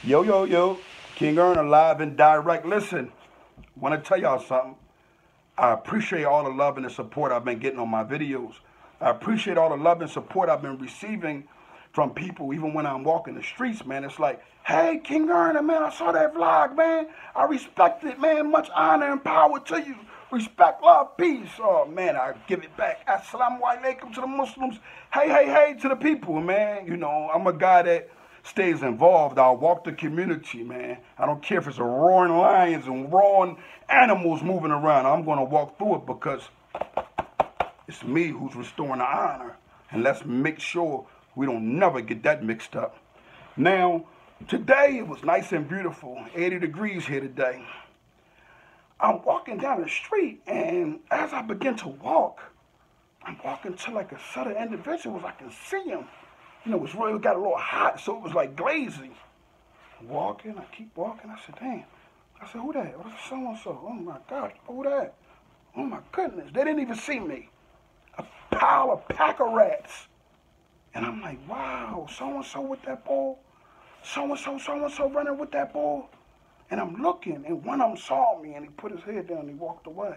Yo, yo, yo. Kingearner live and direct. Listen, want to tell y'all something. I appreciate all the love and the support I've been getting on my videos. I appreciate all the love and support I've been receiving from people, even when I'm walking the streets, man. It's like, hey, Kingearner, man, I saw that vlog, man. I respect it, man. Much honor and power to you. Respect, love, peace. Oh, man, I give it back. Assalamu alaikum to the Muslims. Hey, hey, hey to the people, man. You know, I'm a guy that stays involved. I'll walk the community, man. I don't care if it's a roaring lions and roaring animals moving around. I'm going to walk through it because it's me who's restoring the honor. And let's make sure we don't never get that mixed up. Now, today it was nice and beautiful. 80 degrees here today. I'm walking down the street, and as I begin to walk, I'm walking to like a set of individuals. I can see them. You know, it's really got a little hot, so it was like glazing. Walking, I keep walking. I said, damn. I said, who that? Oh, that's so-and-so. Oh, my God. Who that? Oh, my goodness. They didn't even see me. A pack of rats. And I'm like, wow, so-and-so with that ball. So-and-so running with that ball. And I'm looking, and one of them saw me, and he put his head down, and he walked away.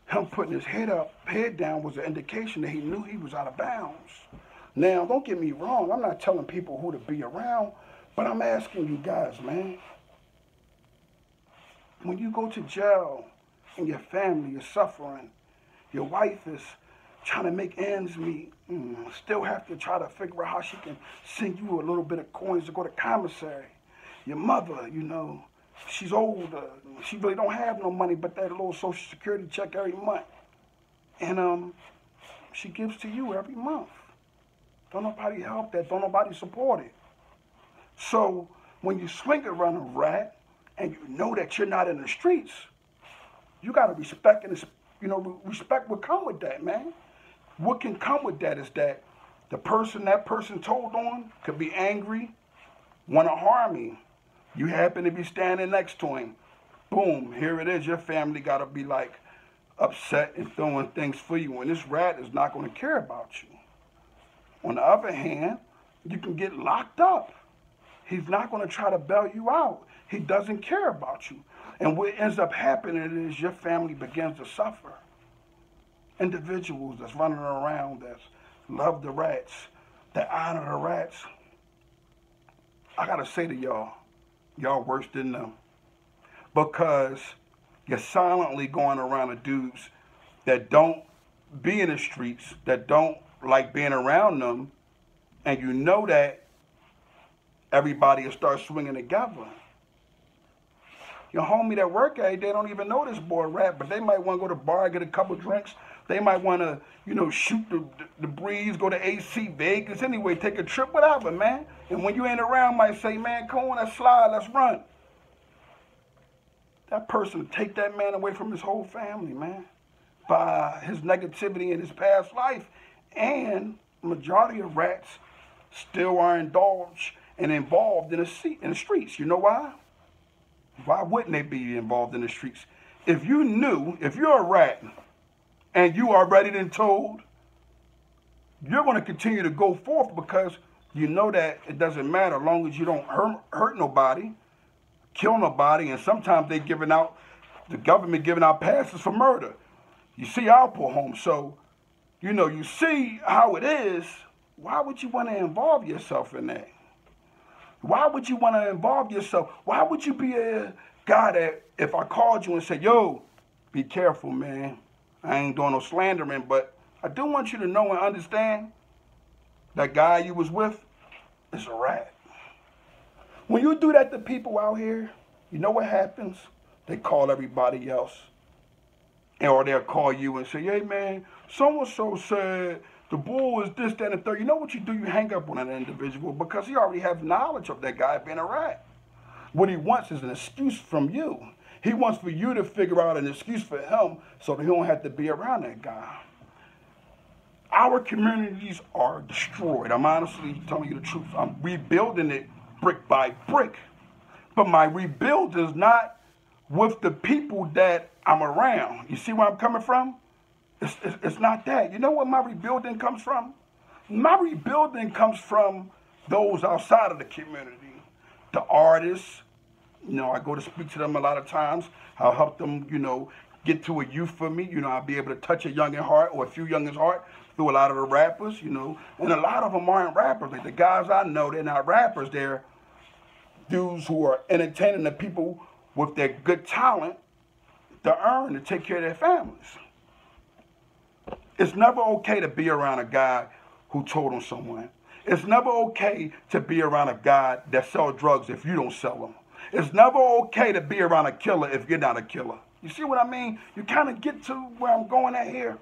Him putting his head down was an indication that he knew he was out of bounds. Now, don't get me wrong. I'm not telling people who to be around, but I'm asking you guys, man. When you go to jail and your family is suffering, your wife is trying to make ends meet, still have to try to figure out how she can send you a little bit of coins to go to commissary. Your mother, you know, she's older. She really don't have no money but that little Social Security check every month. And she gives to you every month. Don't nobody help that. Don't nobody support it. So when you swing around a rat and you know that you're not in the streets, you got to respect and, you know, respect what come with that, man. What can come with that is that the person that person told on could be angry, want to harm you. You happen to be standing next to him. Boom, here it is. Your family got to be like upset and throwing things for you. And this rat is not going to care about you. On the other hand, you can get locked up. He's not going to try to bail you out. He doesn't care about you. And what ends up happening is your family begins to suffer. Individuals that's running around that love the rats, that honor the rats. I got to say to y'all, y'all worse than them. Because you're silently going around the dudes that don't be in the streets, that don't like being around them, and you know that everybody will start swinging together. Your homie that work every day don't even know this boy rap, but they might want to go to the bar, get a couple drinks. They might want to, you know, shoot the breeze, go to AC, Vegas, anyway, take a trip, whatever, man. And when you ain't around, might say, man, come on, let's slide, let's run. That person will take that man away from his whole family, man, by his negativity in his past life. And majority of rats still are indulged and involved in the streets. You know why? Why wouldn't they be involved in the streets? If you knew, if you're a rat and you are already been told, you're going to continue to go forth because you know that it doesn't matter as long as you don't hurt nobody, kill nobody, and sometimes they giving out, the government giving out passes for murder. You see Alpo home, so you know, you see how it is. Why would you want to involve yourself in that? Why would you want to involve yourself? Why would you be a guy that if I called you and said, yo, be careful, man. I ain't doing no slandering, but I do want you to know and understand that guy you was with is a rat. When you do that to people out here, you know what happens? They call everybody else. Or they'll call you and say, hey, man, so-and-so said the bull is this, that, and the third. You know what you do? You hang up on an individual because he already has knowledge of that guy being a rat. What he wants is an excuse from you. He wants for you to figure out an excuse for him so that he don't have to be around that guy. Our communities are destroyed. I'm honestly telling you the truth. I'm rebuilding it brick by brick. But my rebuild is not with the people that I'm around. You see where I'm coming from? It's not that. You know where my rebuilding comes from? My rebuilding comes from those outside of the community. the artists. I go to speak to them a lot of times. I'll help them, get to a youth for me. I'll be able to touch a youngin' heart or a few youngins' heart through a lot of the rappers, And a lot of them aren't rappers. Like the guys I know, they're not rappers. They're dudes who are entertaining the people with their good talent to earn and take care of their families. It's never okay to be around a guy who told on someone. It's never okay to be around a guy that sells drugs if you don't sell them. It's never okay to be around a killer if you're not a killer. You see what I mean? You kind of get to where I'm going at here.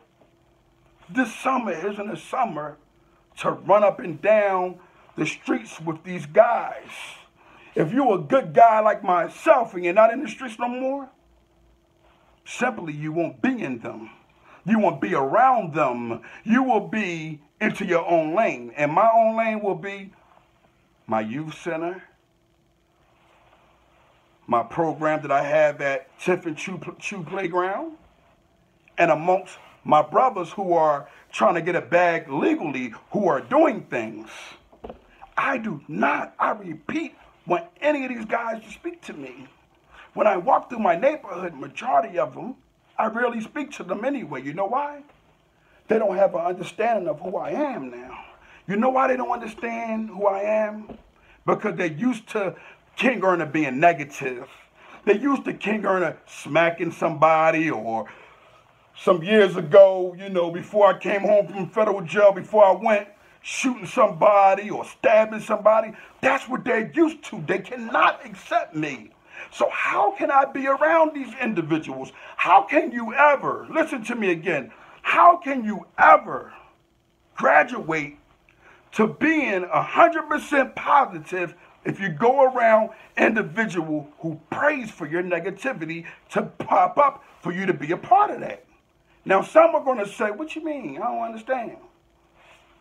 This summer isn't a summer to run up and down the streets with these guys. If you're a good guy like myself and you're not in the streets no more, simply you won't be in them. You won't be around them. You will be into your own lane. And my own lane will be my youth center, my program that I have at 10th and Chew Playground, and amongst my brothers who are trying to get a bag legally, who are doing things. I repeat, want any of these guys to speak to me. When I walk through my neighborhood, majority of them, I rarely speak to them anyway. You know why? They don't have an understanding of who I am now. You know why they don't understand who I am? Because they're used to Kingearner being negative. They're used to Kingearner smacking somebody, or some years ago, before I came home from federal jail, before I went, shooting somebody or stabbing somebody. That's what they're used to. They cannot accept me. So how can I be around these individuals? How can you ever, listen to me again, how can you ever graduate to being 100% positive if you go around individual who prays for your negativity to pop up for you to be a part of that? Now, some are going to say, what you mean? I don't understand.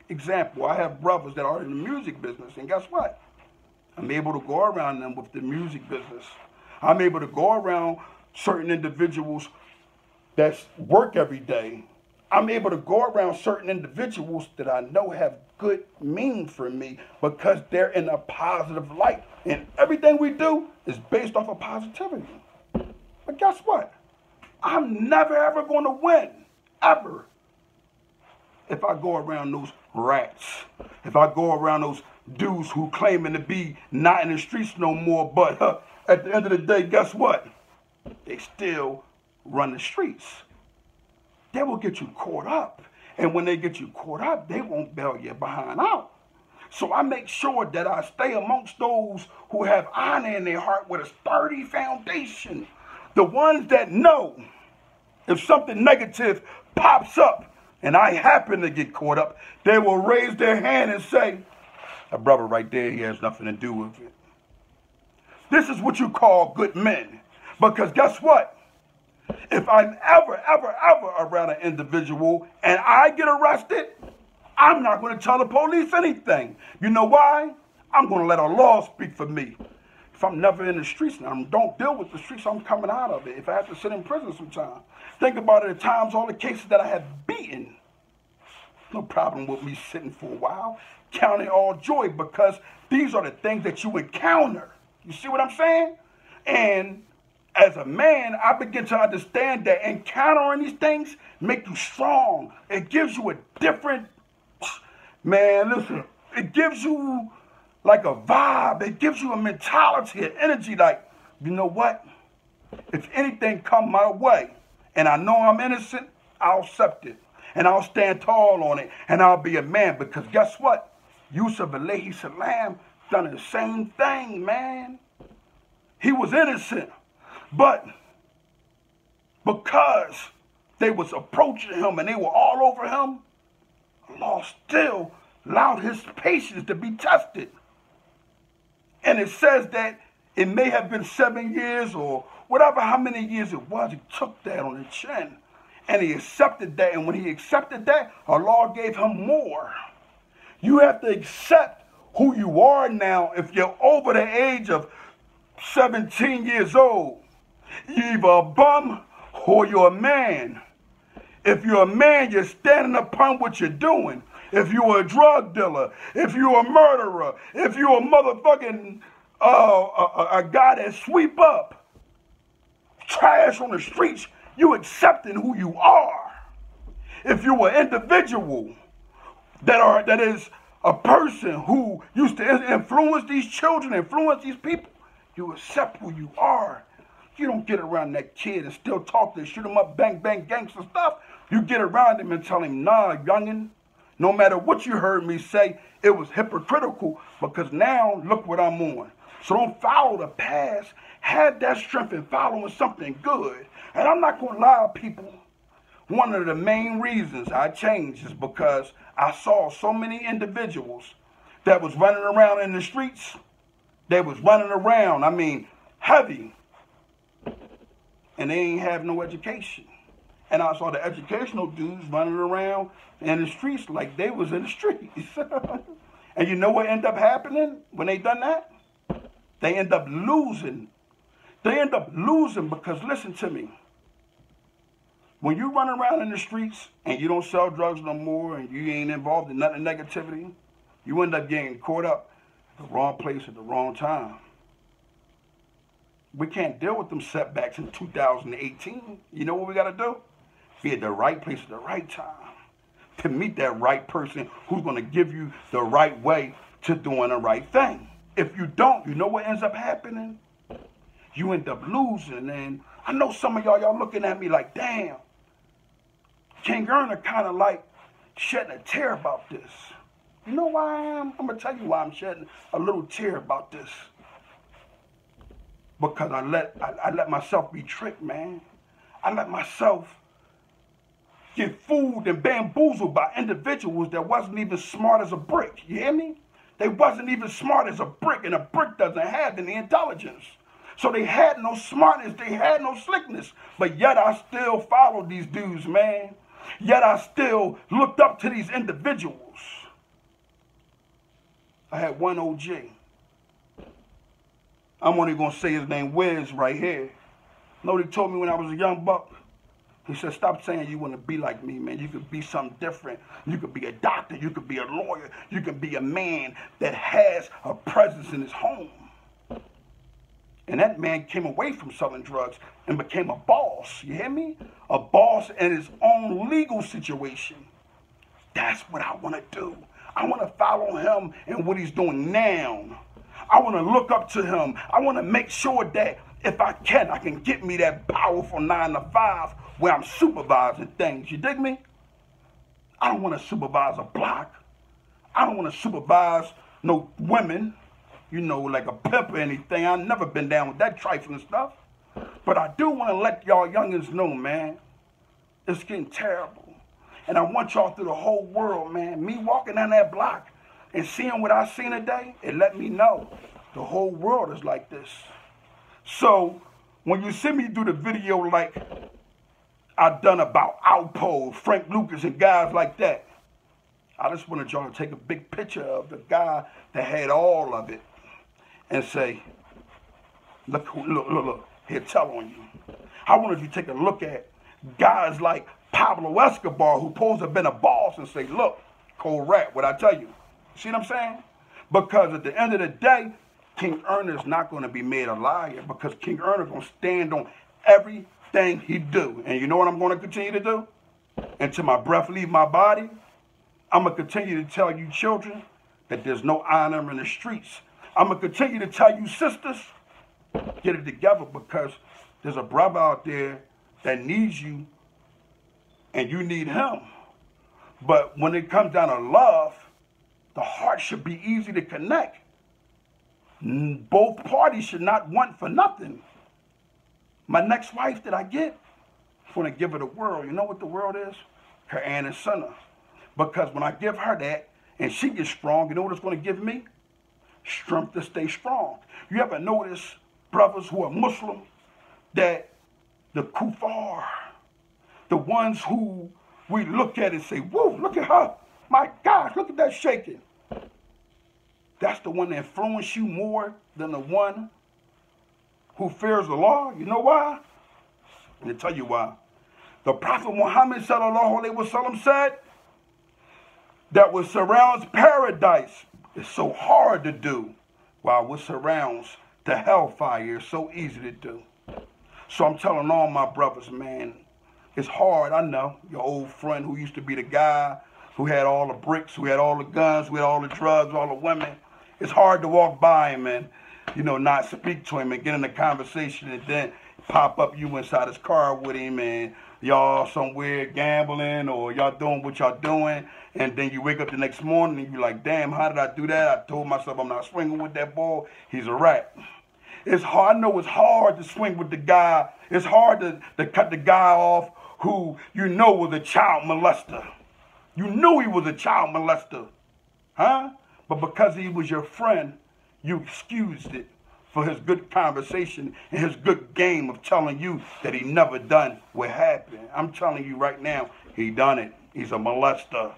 Example, I have brothers that are in the music business, and guess what? I'm able to go around them with the music business. I'm able to go around certain individuals that work every day. I'm able to go around certain individuals that I know have good meaning for me because they're in a positive light. And everything we do is based off of positivity. But guess what? I'm never, ever going to win, ever, if I go around those rats, if I go around those dudes who claiming to be not in the streets no more, but at the end of the day, guess what? They still run the streets. They will get you caught up. And when they get you caught up, they won't bail you behind out. So I make sure that I stay amongst those who have honor in their heart with a sturdy foundation. The ones that know if something negative pops up and I happen to get caught up, they will raise their hand and say, that brother right there, he has nothing to do with it. This is what you call good men. Because guess what? If I'm ever around an individual and I get arrested, I'm not going to tell the police anything. You know why? I'm going to let our law speak for me. If I'm never in the streets and I don't deal with the streets, I'm coming out of it. If I have to sit in prison sometime. Think about it at times, all the cases that I have beaten. No problem with me sitting for a while, counting all joy, because these are the things that you encounter. You see what I'm saying? And as a man, I begin to understand that encountering these things make you strong. It gives you a different, man, listen, it gives you like a vibe. It gives you a mentality, an energy like, you know what? If anything come my way and I know I'm innocent, I'll accept it. And I'll stand tall on it. And I'll be a man. Because guess what? Yusuf alayhi salam done the same thing, man. He was innocent. But because they was approaching him and they were all over him, Allah still allowed his patience to be tested. And it says that it may have been 7 years or whatever, how many years it was, he took that on the chin. And he accepted that. And when he accepted that, Allah gave him more. You have to accept who you are now. If you're over the age of 17 years old, you're either a bum or you're a man. If you're a man, you're standing upon what you're doing. If you're a drug dealer, if you're a murderer, if you're a motherfucking a guy that sweep up trash on the streets, you accepting who you are. If you an individual that is a person who used to influence these children, influence these people, you accept who you are. You don't get around that kid and still talk to shoot him up, bang, bang, gangster stuff. You get around him and tell him, nah, youngin', no matter what you heard me say, it was hypocritical because now look what I'm on. So don't follow the past. Have that strength in following something good. And I'm not going to lie, people. One of the main reasons I changed is because I saw so many individuals that was running around in the streets. They was running around, I mean, heavy. And they ain't have no education. And I saw the educational dudes running around in the streets like they was in the streets. And you know what ended up happening when they done that? They end up losing. They end up losing because, listen to me, when you run around in the streets and you don't sell drugs no more and you ain't involved in nothing negativity, you end up getting caught up at the wrong place at the wrong time. We can't deal with them setbacks in 2018. You know what we got to do? Be at the right place at the right time to meet that right person who's going to give you the right way to doing the right thing. If you don't, you know what ends up happening? You end up losing. And I know some of y'all looking at me like, damn, Kingearner kind of like shedding a tear about this. You know why I am? I'm going to tell you why I'm shedding a little tear about this. Because I let myself be tricked, man. I let myself get fooled and bamboozled by individuals that wasn't even smart as a brick. You hear me? They wasn't even smart as a brick, and a brick doesn't have any intelligence. So they had no smartness, they had no slickness. But yet I still followed these dudes, man. Yet I still looked up to these individuals. I had one OG. I'm only going to say his name, Wiz, right here. You know what he told me when I was a young buck? He said, stop saying you want to be like me, man. You could be something different. You could be a doctor. You could be a lawyer. You could be a man that has a presence in his home. And that man came away from selling drugs and became a boss. You hear me? A boss in his own legal situation. That's what I want to do. I want to follow him and what he's doing now. I want to look up to him. I want to make sure that if I can get me that powerful 9 to 5 where I'm supervising things. You dig me? I don't want to supervise a block. I don't want to supervise no women, you know, like a pimp or anything. I've never been down with that trifling stuff. But I do want to let y'all youngins know, man, it's getting terrible. And I want y'all through the whole world, man. Me walking down that block and seeing what I seen today, it let me know the whole world is like this. So when you see me do the video like I done about Alpo, Frank Lucas, and guys like that, I just wanted y'all to take a big picture of the guy that had all of it and say, look, here, tell on you. I wanted you to take a look at guys like Pablo Escobar, who supposed to have been a boss, and say, look, cold rat, what I tell you. See what I'm saying? Because at the end of the day, Kingearner is not going to be made a liar, because Kingearner is going to stand on everything he do. And you know what I'm going to continue to do? Until my breath leave my body, I'm going to continue to tell you children that there's no honor in the streets. I'm going to continue to tell you sisters, get it together, because there's a brother out there that needs you and you need him. But when it comes down to love, the heart should be easy to connect. Both parties should not want for nothing. My next wife that I get, I'm going to give her the world. You know what the world is? Her aunt and son. Because when I give her that and she gets strong, you know what it's going to give me? Strength to stay strong. You ever notice brothers who are Muslim that the kuffar, the ones who we look at and say, whoa, look at her. My gosh, look at that shaking. That's the one that influences you more than the one who fears the law. You know why? Let me tell you why. The Prophet Muhammad sallallahu alaihi wasallam said that what surrounds paradise is so hard to do. while what surrounds the hellfire is so easy to do. So I'm telling all my brothers, man, it's hard, I know. Your old friend who used to be the guy who had all the bricks, who had all the guns, who had all the drugs, all the women. It's hard to walk by him and, not speak to him and get in a conversation and then pop up you inside his car with him and y'all somewhere gambling or y'all doing what y'all doing. And then you wake up the next morning and you're like, damn, how did I do that? I told myself I'm not swinging with that ball. He's a rat. It's hard. I know it's hard to swing with the guy. It's hard to cut the guy off who was a child molester. You knew he was a child molester. Huh? But because he was your friend, you excused it for his good conversation and his good game of telling you that he never done what happened. I'm telling you right now, he done it. He's a molester.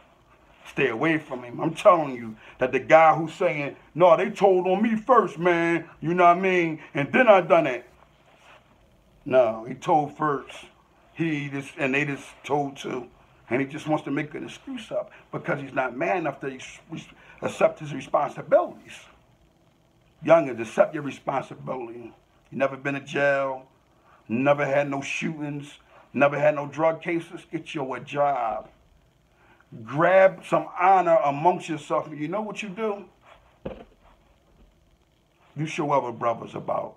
Stay away from him. I'm telling you that the guy who's saying, no, they told on me first, man. You know what I mean? And then I done it. No, he told first. And they just told too. And he just wants to make an excuse up because he's not man enough to accept his responsibilities. Youngins, accept your responsibility. You never been to jail, never had no shootings, never had no drug cases. Get you a job. Grab some honor amongst yourself. And you know what you do? You show other brothers about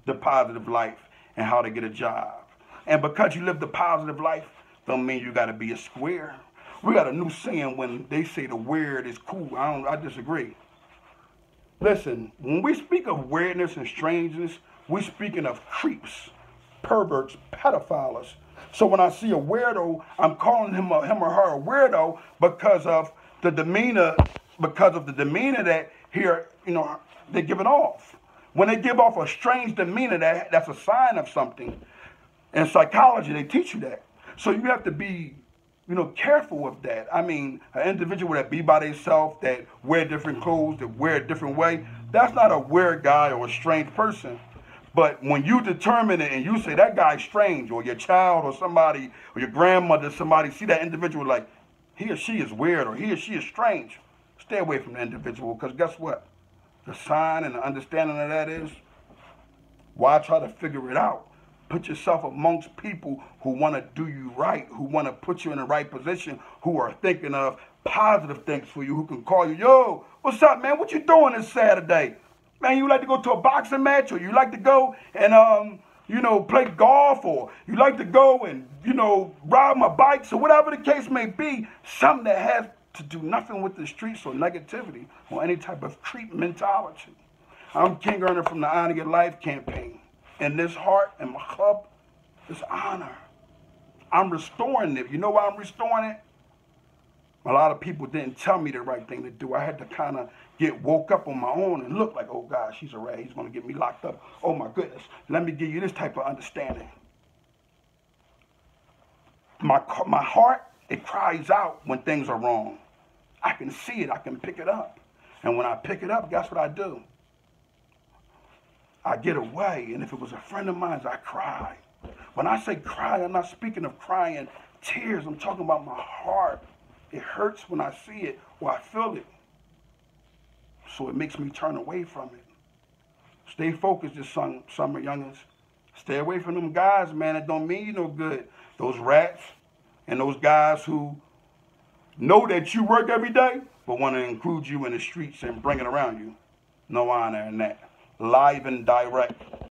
the positive life and how to get a job. And because you live the positive life, don't mean you got to be a square. We got a new saying when they say the weird is cool. I disagree. Listen, when we speak of weirdness and strangeness, we're speaking of creeps, perverts, pedophiles. So when I see a weirdo, I'm calling him or her a weirdo because of the demeanor, that here, they're giving off. When they give off a strange demeanor, that's a sign of something. In psychology, they teach you that. So you have to be, careful of that. I mean, an individual that be by themselves, that wear different clothes, that wear a different way, that's not a weird guy or a strange person. But when you determine it and you say that guy's strange, or your child or somebody, or your grandmother, somebody see that individual like, he or she is weird or he or she is strange, stay away from the individual, because guess what? The sign and the understanding of that is, why try to figure it out? Put yourself amongst people who want to do you right, who want to put you in the right position, who are thinking of positive things for you, who can call you, yo, what's up, man? What you doing this Saturday? Man, you like to go to a boxing match, or you like to go and, play golf, or you like to go and, ride my bikes, or whatever the case may be, something that has to do nothing with the streets or negativity or any type of creep mentality. I'm Kingearner from the Honor Your Life campaign. And this heart and my cup is honor. I'm restoring it. You know why I'm restoring it? A lot of people didn't tell me the right thing to do. I had to kind of get woke up on my own and look like, oh gosh, he's a rat. He's going to get me locked up. Oh my goodness. Let me give you this type of understanding. My heart, it cries out when things are wrong. I can see it. I can pick it up. And when I pick it up, guess what I do? I get away, and if it was a friend of mine, I cry. When I say cry, I'm not speaking of crying tears. I'm talking about my heart. It hurts when I see it or I feel it. So it makes me turn away from it. Stay focused this summer, youngins. Stay away from them guys, man. It don't mean you no good. Those rats and those guys who know that you work every day but want to include you in the streets and bring it around you. No honor in that. Live and direct.